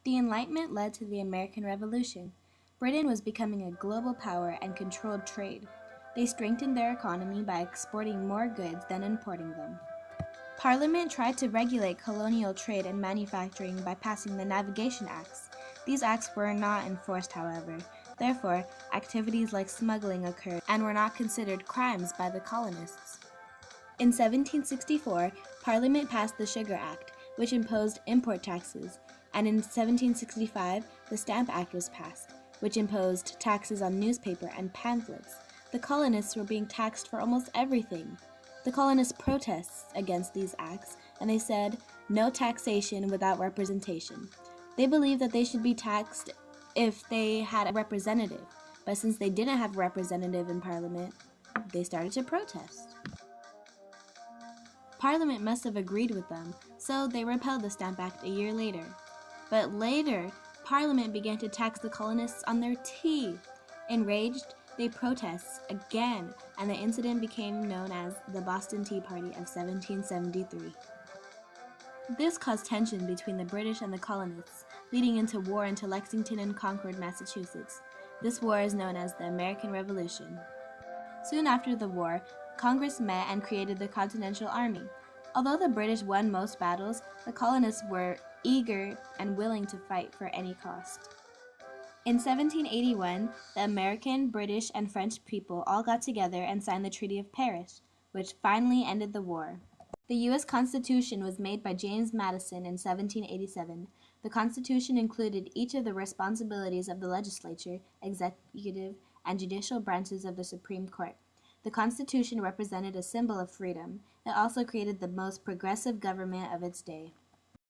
The Enlightenment led to the American Revolution. Britain was becoming a global power and controlled trade. They strengthened their economy by exporting more goods than importing them. Parliament tried to regulate colonial trade and manufacturing by passing the Navigation Acts. These acts were not enforced, however. Therefore, activities like smuggling occurred and were not considered crimes by the colonists. In 1764, Parliament passed the Sugar Act, which imposed import taxes, and in 1765, the Stamp Act was passed, which imposed taxes on newspaper and pamphlets. The colonists were being taxed for almost everything. The colonists protested against these acts, and they said, "No taxation without representation." They believed that they should be taxed if they had a representative, but since they didn't have a representative in Parliament, they started to protest. Parliament must have agreed with them, so they repealed the Stamp Act a year later. But later, Parliament began to tax the colonists on their tea. Enraged, they protested again, and the incident became known as the Boston Tea Party of 1773. This caused tension between the British and the colonists, leading into war into Lexington and Concord, Massachusetts. This war is known as the American Revolution. Soon after the war, Congress met and created the Continental Army. Although the British won most battles, the colonists were eager and willing to fight for any cost. In 1781, the American, British, and French people all got together and signed the Treaty of Paris, which finally ended the war. The U.S. Constitution was made by James Madison in 1787. The Constitution included each of the responsibilities of the legislature, executive, and judicial branches of the Supreme Court. The Constitution represented a symbol of freedom. It also created the most progressive government of its day.